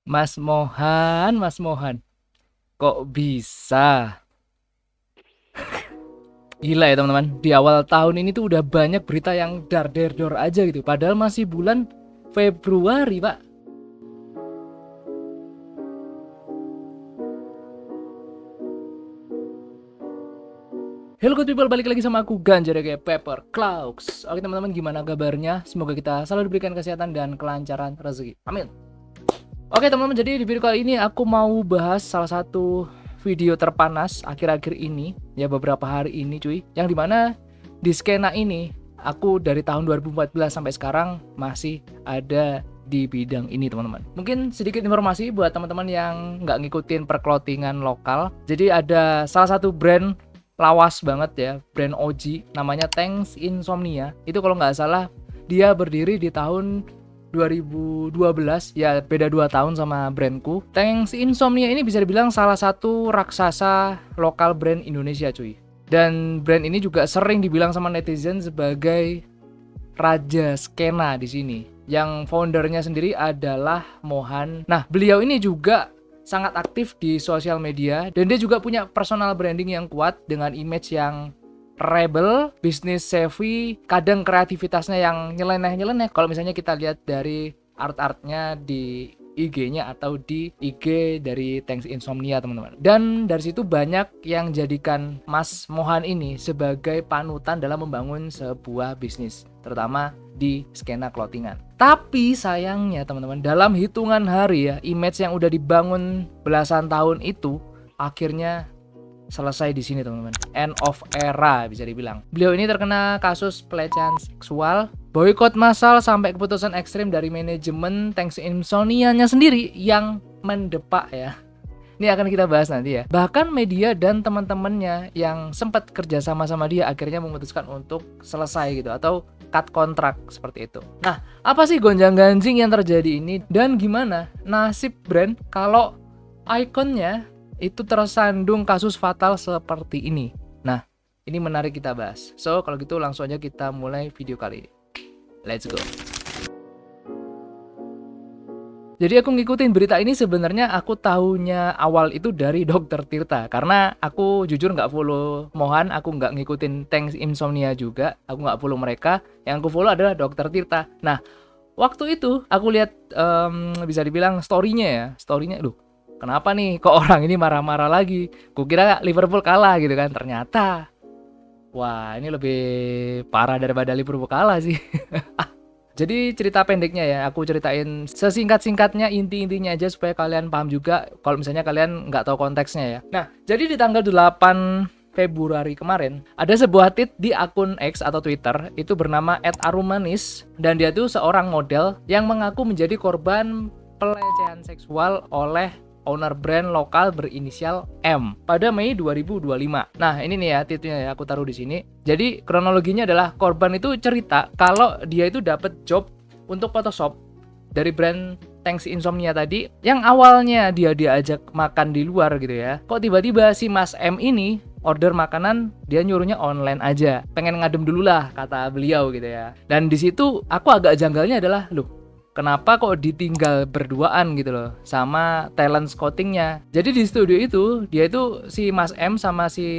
Mas Mohan, kok bisa? Gila ya teman-teman, di awal tahun ini tuh udah banyak berita yang dar-der-dor aja gitu. Padahal masih bulan Februari, Pak. Hello good people, balik lagi sama aku Ganjar kayak Pepper Clouds. Oke teman-teman, gimana kabarnya? Semoga kita selalu diberikan kesehatan dan kelancaran rezeki. Amin. Oke teman-teman, jadi di video kali ini aku mau bahas salah satu video terpanas akhir-akhir ini, ya beberapa hari ini cuy. Yang dimana di skena ini aku dari tahun 2014 sampai sekarang masih ada di bidang ini teman-teman. Mungkin sedikit informasi buat teman-teman yang nggak ngikutin perclothingan lokal. Jadi ada salah satu brand lawas banget ya, brand OG namanya Tanks Insomnia. Itu kalau nggak salah dia berdiri di tahun 2012, ya beda 2 tahun sama brandku. Tanks Insomnia ini bisa dibilang salah satu raksasa lokal brand Indonesia cuy. Dan brand ini juga sering dibilang sama netizen sebagai raja skena di sini. Yang foundernya sendiri adalah Mohan. Nah, beliau ini juga sangat aktif di sosial media dan dia juga punya personal branding yang kuat dengan image yang rebel, bisnis savvy, kadang kreativitasnya yang nyeleneh-nyeleneh. Kalau misalnya kita lihat dari art-artnya di IG-nya atau di IG dari Tanks Insomnia teman-teman. Dan dari situ banyak yang jadikan Mas Mohan ini sebagai panutan dalam membangun sebuah bisnis, terutama di skena clothingan. Tapi sayangnya teman-teman, dalam hitungan hari ya, image yang udah dibangun belasan tahun itu akhirnya selesai di sini teman-teman. End of era bisa dibilang. Beliau ini terkena kasus pelecehan seksual, boykot massal sampai keputusan ekstrim dari manajemen Tanks Insomnia-nya sendiri yang mendepak ya. Ini akan kita bahas nanti ya. Bahkan media dan teman-temannya yang sempat kerja sama dia akhirnya memutuskan untuk selesai gitu atau cut kontrak seperti itu. Nah, apa sih gonjang-ganjing yang terjadi ini dan gimana nasib brand kalau ikonnya itu tersandung kasus fatal seperti ini? Nah, ini menarik kita bahas. So, kalau gitu langsung aja kita mulai video kali ini. Let's go. Jadi aku ngikutin berita ini sebenarnya aku tahunya awal itu dari Dokter Tirta. Karena aku jujur nggak follow Mohan, aku nggak ngikutin Tanks Insomnia juga. Aku nggak follow mereka, yang aku follow adalah Dokter Tirta. Nah, waktu itu aku lihat bisa dibilang story-nya ya. Story-nya, duh, kenapa nih kok orang ini marah-marah lagi? Kukira Liverpool kalah gitu kan. Ternyata, wah ini lebih parah daripada Liverpool kalah sih. Jadi cerita pendeknya ya, aku ceritain sesingkat-singkatnya, inti-intinya aja supaya kalian paham juga kalau misalnya kalian nggak tahu konteksnya ya. Nah, jadi di tanggal 8 Februari kemarin, ada sebuah tweet di akun X atau Twitter, itu bernama @arumanis, dan dia tuh seorang model yang mengaku menjadi korban pelecehan seksual oleh owner brand lokal berinisial M pada Mei 2025. Nah, ini nih ya tweetnya ya, aku taruh di sini. Jadi kronologinya adalah korban itu cerita kalau dia itu dapat job untuk Photoshop dari brand Tanks Insomnia tadi, yang awalnya dia diajak makan di luar gitu ya. Kok tiba-tiba si Mas M ini order makanan, dia nyuruhnya online aja. Pengen ngadem dulu lah kata beliau gitu ya. Dan di situ aku agak janggalnya adalah, loh, kenapa kok ditinggal berduaan gitu loh sama talent scoutingnya. Jadi di studio itu dia itu si Mas M sama si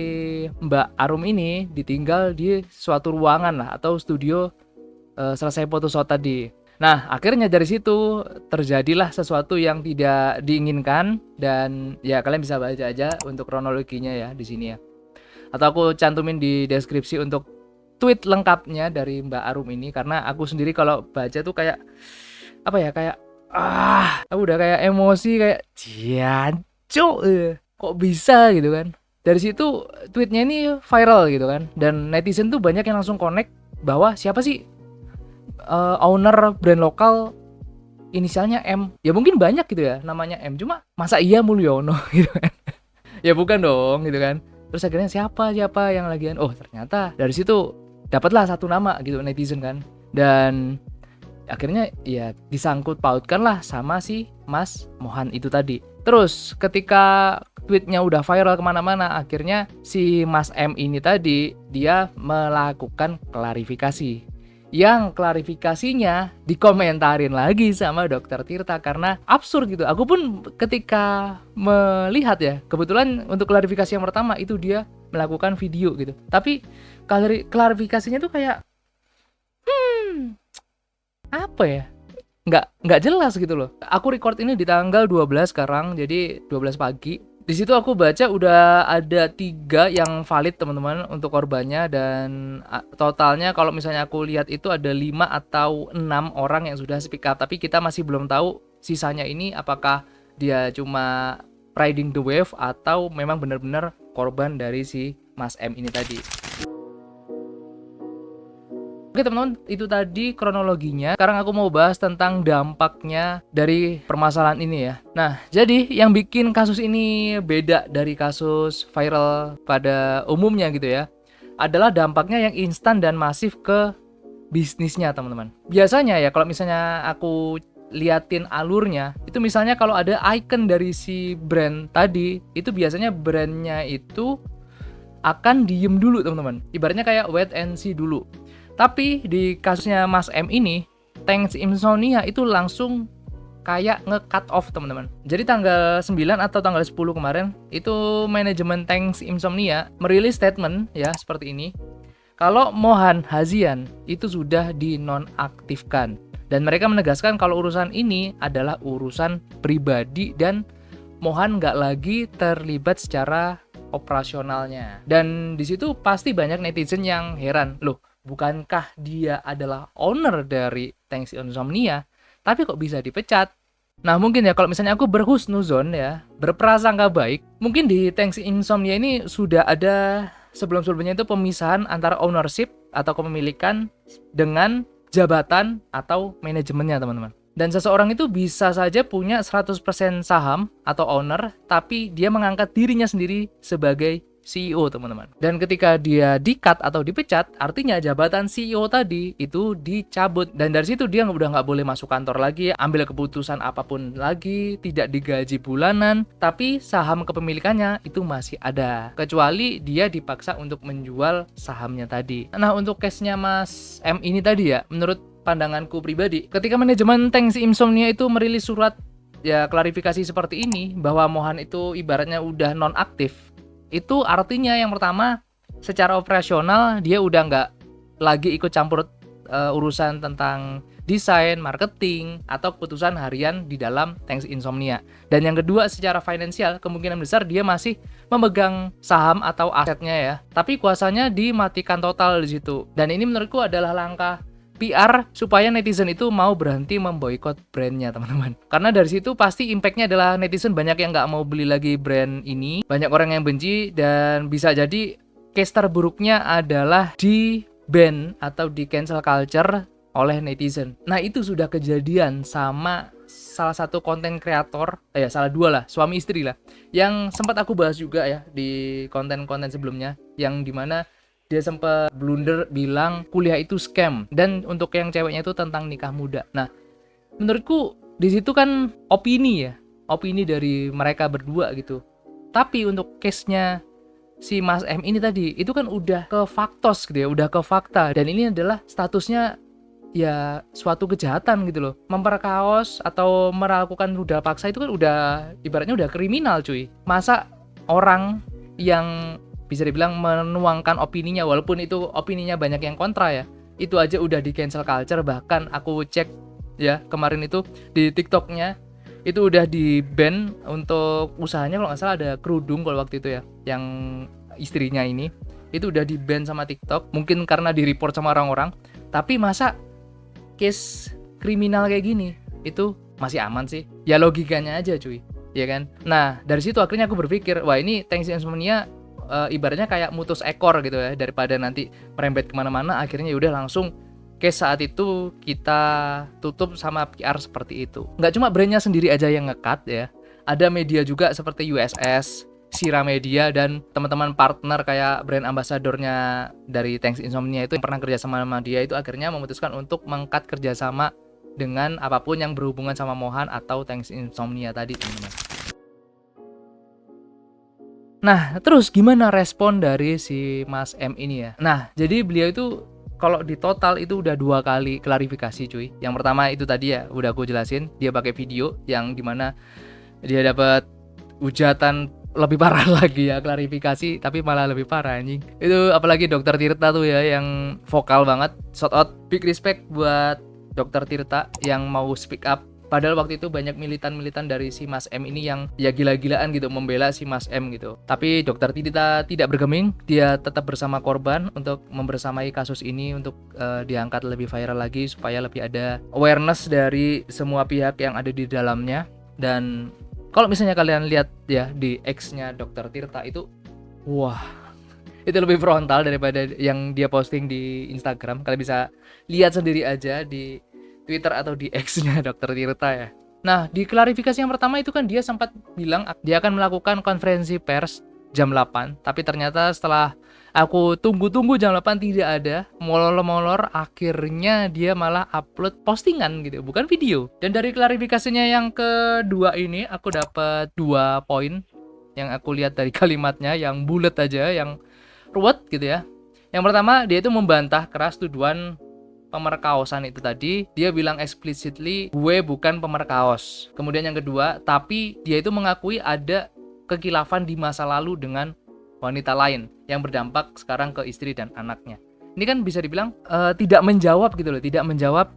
Mbak Arum ini ditinggal di suatu ruangan lah atau studio selesai photoshoot tadi. Nah, akhirnya dari situ terjadilah sesuatu yang tidak diinginkan, dan ya kalian bisa baca aja untuk kronologinya ya di sini ya. Atau aku cantumin di deskripsi untuk tweet lengkapnya dari Mbak Arum ini, karena aku sendiri kalau baca tuh kayak apa ya, kayak aku udah kayak emosi, kayak jancuk, kok bisa gitu kan. Dari situ tweetnya ini viral gitu kan, dan netizen tuh banyak yang langsung connect bahwa siapa sih owner brand lokal inisialnya M. Ya mungkin banyak gitu ya namanya M, cuma masa iya Mulyono gitu kan. Ya bukan dong gitu kan. Terus akhirnya siapa yang lagian, oh ternyata dari situ dapatlah satu nama gitu netizen kan. Dan akhirnya ya disangkut pautkan lah sama si Mas Mohan itu tadi. Terus ketika tweetnya udah viral kemana-mana, akhirnya si Mas M ini tadi dia melakukan klarifikasi, yang klarifikasinya dikomentarin lagi sama Dokter Tirta karena absurd gitu. Aku pun ketika melihat ya, kebetulan untuk klarifikasi yang pertama itu dia melakukan video gitu. Tapi klarifikasinya tuh kayak apa ya? Nggak jelas gitu loh. Aku record ini di tanggal 12 sekarang, jadi 12 pagi. Di situ aku baca udah ada 3 yang valid teman-teman untuk korbannya, dan totalnya kalau misalnya aku lihat itu ada 5 atau 6 orang yang sudah speak up, tapi kita masih belum tahu sisanya ini apakah dia cuma riding the wave atau memang benar-benar korban dari si Mas M ini tadi. Oke teman-teman, itu tadi kronologinya. Sekarang aku mau bahas tentang dampaknya dari permasalahan ini ya. Nah, jadi yang bikin kasus ini beda dari kasus viral pada umumnya gitu ya, adalah dampaknya yang instan dan masif ke bisnisnya teman-teman. Biasanya ya kalau misalnya aku liatin alurnya, itu misalnya kalau ada icon dari si brand tadi, itu biasanya brandnya itu akan diem dulu teman-teman. Ibaratnya kayak wait and see dulu. Tapi di kasusnya Mas M ini, Thanks Insomnia itu langsung kayak nge-cut off teman-teman. Jadi tanggal 9 atau tanggal 10 kemarin, itu manajemen Thanks Insomnia merilis statement ya seperti ini. Kalau Mohan Hazian itu sudah dinonaktifkan. Dan mereka menegaskan kalau urusan ini adalah urusan pribadi dan Mohan nggak lagi terlibat secara operasionalnya. Dan di situ pasti banyak netizen yang heran, loh bukankah dia adalah owner dari Thanks Insomnia, tapi kok bisa dipecat? Nah mungkin ya kalau misalnya aku berhusnuzon ya, berprasangka baik, mungkin di Thanks Insomnia ini sudah ada sebelum-sebelumnya itu pemisahan antara ownership atau kepemilikan dengan jabatan atau manajemennya teman-teman. Dan seseorang itu bisa saja punya 100% saham atau owner, tapi dia mengangkat dirinya sendiri sebagai CEO teman-teman. Dan ketika dia di-cut atau dipecat, artinya jabatan CEO tadi itu dicabut. Dan dari situ dia udah nggak boleh masuk kantor lagi, ambil keputusan apapun lagi, tidak digaji bulanan, tapi saham kepemilikannya itu masih ada. Kecuali dia dipaksa untuk menjual sahamnya tadi. Nah untuk case-nya Mas M ini tadi ya, menurut pandanganku pribadi, ketika manajemen Thanks Insomnia itu merilis surat ya klarifikasi seperti ini, bahwa Mohan itu ibaratnya udah non-aktif, itu artinya yang pertama secara operasional dia udah nggak lagi ikut campur urusan tentang desain, marketing, atau keputusan harian di dalam Thanks Insomnia. Dan yang kedua secara finansial kemungkinan besar dia masih memegang saham atau asetnya ya, tapi kuasanya dimatikan total di situ. Dan ini menurutku adalah langkah PR supaya netizen itu mau berhenti memboikot brandnya teman-teman. Karena dari situ pasti impactnya adalah netizen banyak yang nggak mau beli lagi brand ini, banyak orang yang benci, dan bisa jadi case terburuknya adalah di ban atau di cancel culture oleh netizen. Nah itu sudah kejadian sama salah satu konten kreator, salah dua lah, suami istri lah, yang sempat aku bahas juga ya di konten-konten sebelumnya, yang dimana dia sempat blunder bilang kuliah itu scam, dan untuk yang ceweknya itu tentang nikah muda. Nah, menurutku di situ kan opini dari mereka berdua gitu. Tapi untuk case-nya si Mas M ini tadi, itu kan udah ke faktos gitu ya, udah ke fakta, dan ini adalah statusnya ya suatu kejahatan gitu loh. Memperkaos atau melakukan rudal paksa itu kan udah ibaratnya udah kriminal cuy. Masa orang yang bisa dibilang menuangkan opininya, walaupun itu opininya banyak yang kontra ya, itu aja udah di cancel culture. Bahkan aku cek ya kemarin itu di TikToknya itu udah di ban untuk usahanya, kalau nggak salah ada kerudung kalau waktu itu ya, yang istrinya ini itu udah di ban sama TikTok, mungkin karena di report sama orang-orang. Tapi masa case kriminal kayak gini itu masih aman sih? Ya logikanya aja cuy, ya kan. Nah dari situ akhirnya aku berpikir, wah ini Thanks Insomnia ibaratnya kayak mutus ekor gitu ya, daripada nanti merembet kemana-mana. Akhirnya udah langsung case saat itu kita tutup sama PR seperti itu. Nggak cuma brandnya sendiri aja yang nge-cut ya, ada media juga seperti USS, Sira Media, dan teman-teman partner kayak brand ambasadornya dari Thanks Insomnia itu yang pernah kerja sama dia itu akhirnya memutuskan untuk meng-cut kerjasama dengan apapun yang berhubungan sama Mohan atau Thanks Insomnia tadi teman-teman. Nah, terus gimana respon dari si Mas M ini ya? Nah, jadi beliau itu kalau di total itu udah 2 kali klarifikasi cuy. Yang pertama itu tadi ya udah aku jelasin, dia pakai video yang dimana dia dapat hujatan lebih parah lagi ya, klarifikasi tapi malah lebih parah anjing. Itu apalagi Dokter Tirta tuh ya yang vokal banget. Shout out, big respect buat Dokter Tirta yang mau speak up. Padahal waktu itu banyak militan-militan dari si Mas M ini yang ya gila-gilaan gitu membela si Mas M gitu. Tapi Dokter Tirta tidak bergeming, dia tetap bersama korban untuk membersamai kasus ini untuk diangkat lebih viral lagi supaya lebih ada awareness dari semua pihak yang ada di dalamnya. Dan kalau misalnya kalian lihat ya di X-nya Dokter Tirta itu, wah, itu lebih frontal daripada yang dia posting di Instagram. Kalian bisa lihat sendiri aja di Twitter atau di X-nya Dokter Tirta ya. Nah, di klarifikasi yang pertama itu kan dia sempat bilang dia akan melakukan konferensi pers jam 8, tapi ternyata setelah aku tunggu-tunggu jam 8 tidak ada, molor-molor, akhirnya dia malah upload postingan gitu, bukan video. Dan dari klarifikasinya yang kedua ini aku dapat 2 poin yang aku lihat dari kalimatnya yang bulat aja, yang ruwet gitu ya. Yang pertama, dia itu membantah keras tuduhan pemerkaosan itu tadi. Dia bilang explicitly, gue bukan pemerkaos. Kemudian yang kedua, tapi dia itu mengakui ada kekilafan di masa lalu dengan wanita lain yang berdampak sekarang ke istri dan anaknya. Ini kan bisa dibilang tidak menjawab gitu loh, tidak menjawab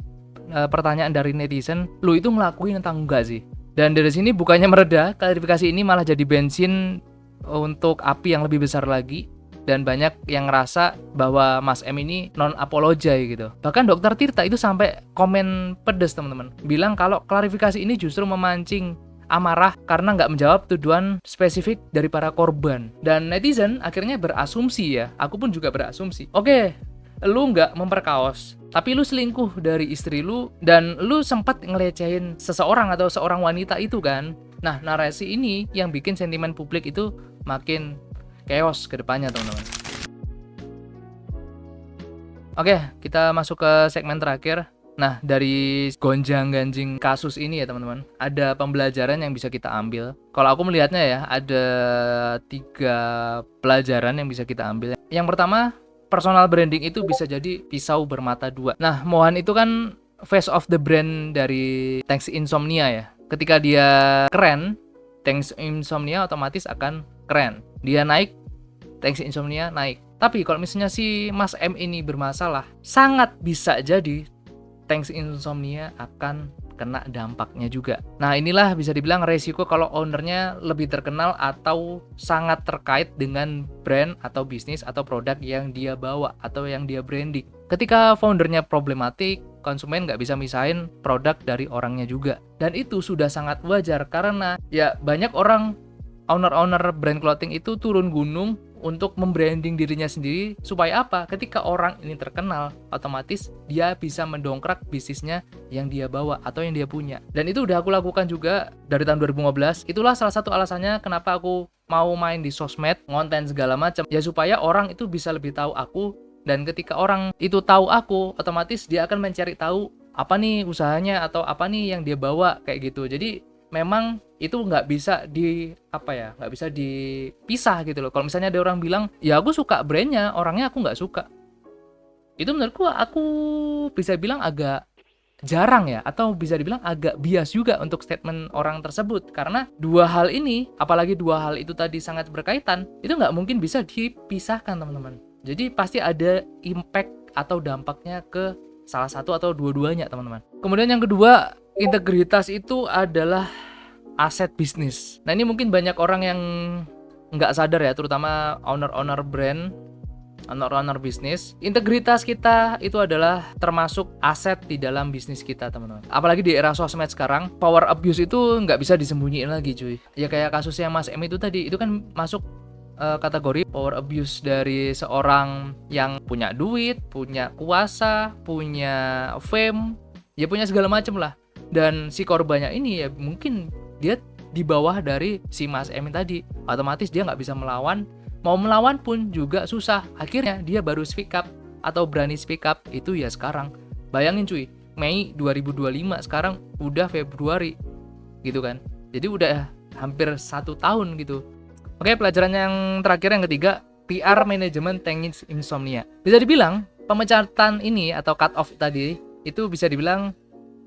pertanyaan dari netizen, lu itu ngelakuin atau enggak sih? Dan dari sini bukannya mereda, klarifikasi ini malah jadi bensin untuk api yang lebih besar lagi. Dan banyak yang ngerasa bahwa Mas M ini non-apology gitu. Bahkan Dokter Tirta itu sampai komen pedes teman-teman, bilang kalau klarifikasi ini justru memancing amarah karena nggak menjawab tuduhan spesifik dari para korban. Dan netizen akhirnya berasumsi ya, aku pun juga berasumsi, oke, lu nggak memperkaos, tapi lu selingkuh dari istri lu dan lu sempat ngelecehin seseorang atau seorang wanita itu kan. Nah, narasi ini yang bikin sentimen publik itu makin chaos ke depannya teman-teman. Oke, kita masuk ke segmen terakhir. Nah, dari gonjang-ganjing kasus ini ya teman-teman, ada pembelajaran yang bisa kita ambil. Kalau aku melihatnya ya, ada 3 pelajaran yang bisa kita ambil. Yang pertama, personal branding itu bisa jadi pisau bermata dua. Nah, Mohan itu kan face of the brand dari Thanks Insomnia ya. Ketika dia keren, Thanks Insomnia otomatis akan keren. Dia naik, Thanks Insomnia naik. Tapi kalau misalnya si Mas M ini bermasalah, sangat bisa jadi Thanks Insomnia akan kena dampaknya juga. Nah, inilah bisa dibilang resiko kalau ownernya lebih terkenal atau sangat terkait dengan brand atau bisnis atau produk yang dia bawa atau yang dia branding. Ketika foundernya problematik, konsumen nggak bisa misahin produk dari orangnya juga. Dan itu sudah sangat wajar karena ya banyak orang owner-owner brand clothing itu turun gunung untuk membranding dirinya sendiri supaya apa? Ketika orang ini terkenal, otomatis dia bisa mendongkrak bisnisnya yang dia bawa atau yang dia punya. Dan itu udah aku lakukan juga dari tahun 2015. Itulah salah satu alasannya kenapa aku mau main di sosmed, ngonten segala macam. Ya supaya orang itu bisa lebih tahu aku, dan ketika orang itu tahu aku, otomatis dia akan mencari tahu apa nih usahanya atau apa nih yang dia bawa kayak gitu. Jadi memang itu nggak bisa nggak bisa dipisah gitu loh. Kalau misalnya ada orang bilang ya aku suka brandnya, orangnya aku nggak suka, itu menurutku aku bisa bilang agak jarang ya, atau bisa dibilang agak bias juga untuk statement orang tersebut. Karena dua hal ini, apalagi dua hal itu tadi sangat berkaitan, itu nggak mungkin bisa dipisahkan teman-teman. Jadi pasti ada impact atau dampaknya ke salah satu atau dua-duanya teman-teman. Kemudian yang kedua, integritas itu adalah aset bisnis. Nah, ini mungkin banyak orang yang nggak sadar ya, terutama owner-owner brand, owner-owner bisnis. Integritas kita itu adalah termasuk aset di dalam bisnis kita, teman-teman. Apalagi di era sosmed sekarang, power abuse itu nggak bisa disembunyiin lagi, cuy. Ya kayak kasusnya Mas M itu tadi, itu kan masuk kategori power abuse dari seorang yang punya duit, punya kuasa, punya fame, ya punya segala macam lah. Dan si korbannya ini ya mungkin dia di bawah dari si Mas M tadi, otomatis dia nggak bisa melawan, mau melawan pun juga susah. Akhirnya dia baru speak up atau berani speak up itu ya sekarang. Bayangin cuy, Mei 2025, sekarang udah Februari gitu kan. Jadi udah hampir 1 tahun gitu. Oke, pelajaran yang terakhir yang ketiga, PR manajemen Thanks Insomnia. Bisa dibilang pemecatan ini atau cut off tadi itu bisa dibilang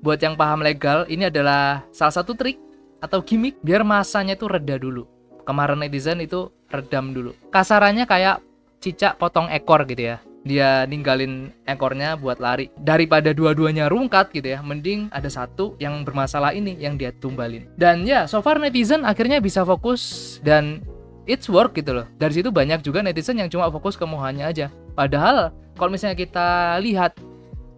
buat yang paham legal ini adalah salah satu trik atau gimmick biar masanya itu reda dulu. Kemarin netizen itu redam dulu. Kasarannya kayak cicak potong ekor gitu ya. Dia ninggalin ekornya buat lari. Daripada dua-duanya rungkat gitu ya, mending ada satu yang bermasalah ini yang dia tumbalin. Dan ya, so far netizen akhirnya bisa fokus dan it's work gitu loh. Dari situ banyak juga netizen yang cuma fokus ke Mohannya aja. Padahal kalau misalnya kita lihat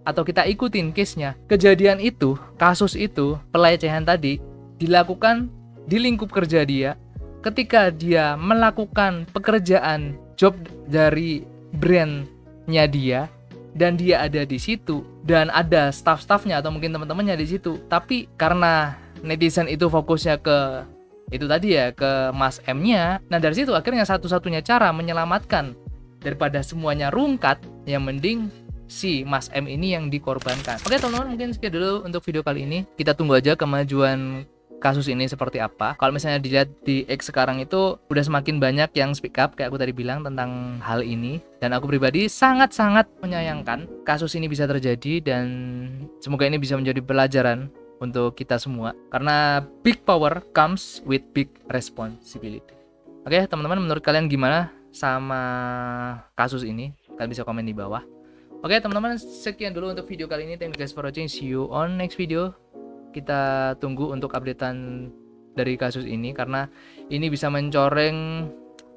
atau kita ikutin case-nya, kejadian itu, kasus itu, pelecehan tadi dilakukan di lingkup kerja dia ketika dia melakukan pekerjaan job dari brandnya dia dan dia ada di situ dan ada staff-staffnya atau mungkin teman-temannya di situ. Tapi karena netizen itu fokusnya ke itu tadi ya, ke Mas M-nya. Nah dari situ akhirnya satu-satunya cara menyelamatkan daripada semuanya rungkat, yang mending si Mas M ini yang dikorbankan. Oke teman-teman, mungkin sekian dulu untuk video kali ini. Kita tunggu aja kemajuan kasus ini seperti apa. Kalau misalnya dilihat di X sekarang itu udah semakin banyak yang speak up kayak aku tadi bilang tentang hal ini, dan aku pribadi sangat-sangat menyayangkan kasus ini bisa terjadi, dan semoga ini bisa menjadi pelajaran untuk kita semua karena big power comes with big responsibility. Oke teman-teman, menurut kalian gimana sama kasus ini? Kalian bisa komen di bawah. Oke teman-teman, sekian dulu untuk video kali ini. Thank you guys for watching. See you on next video. Kita tunggu untuk updatean dari kasus ini karena ini bisa mencoreng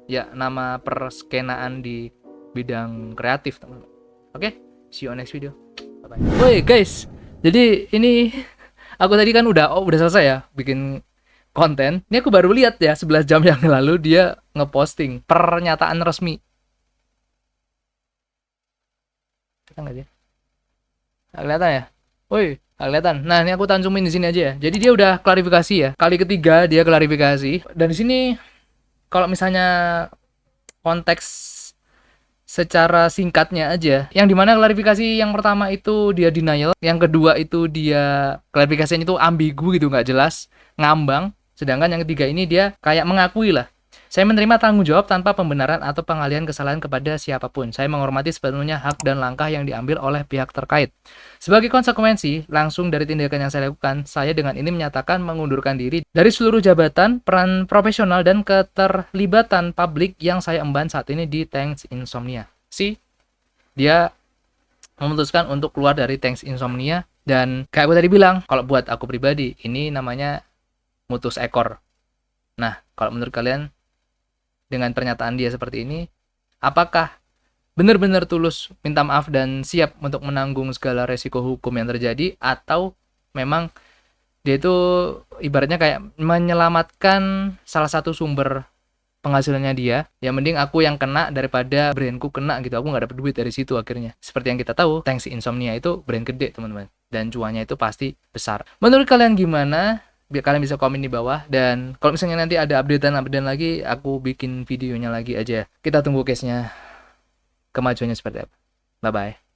ya nama perskenaan di bidang kreatif teman-teman. Oke, see you on next video. Bye bye. Woi guys, jadi ini aku tadi kan udah selesai ya bikin konten. Ini aku baru lihat ya 11 jam yang lalu dia ngeposting pernyataan resmi. Kita nggak sih? Kelihatan ya? Woi, kelihatan. Nah, ini aku tansumin di sini aja ya. Jadi dia udah klarifikasi ya. Kali ketiga dia klarifikasi. Dan di sini kalau misalnya konteks secara singkatnya aja, yang dimana klarifikasi yang pertama itu dia denial, yang kedua itu dia klarifikasinya itu ambigu gitu, nggak jelas, ngambang. Sedangkan yang ketiga ini dia kayak mengakui lah. Saya menerima tanggung jawab tanpa pembenaran atau pengalihan kesalahan kepada siapapun. Saya menghormati sepenuhnya hak dan langkah yang diambil oleh pihak terkait. Sebagai konsekuensi langsung dari tindakan yang saya lakukan, saya dengan ini menyatakan mengundurkan diri dari seluruh jabatan, peran profesional, dan keterlibatan publik yang saya emban saat ini di Thanks Insomnia. Dia memutuskan untuk keluar dari Thanks Insomnia, dan kayak aku tadi bilang, kalau buat aku pribadi, ini namanya mutus ekor. Nah, kalau menurut kalian, dengan pernyataan dia seperti ini, apakah benar-benar tulus minta maaf dan siap untuk menanggung segala resiko hukum yang terjadi, atau memang dia itu ibaratnya kayak menyelamatkan salah satu sumber penghasilannya dia, yang mending aku yang kena daripada brandku kena gitu, aku nggak dapet duit dari situ akhirnya. Seperti yang kita tahu, Thanks Insomnia itu brand gede teman-teman, dan cuannya itu pasti besar. Menurut kalian gimana? Biar kalian bisa komen di bawah, dan kalau misalnya nanti ada updatean lagi, aku bikin videonya lagi aja. Kita tunggu case-nya, kemajuannya seperti apa. Bye bye.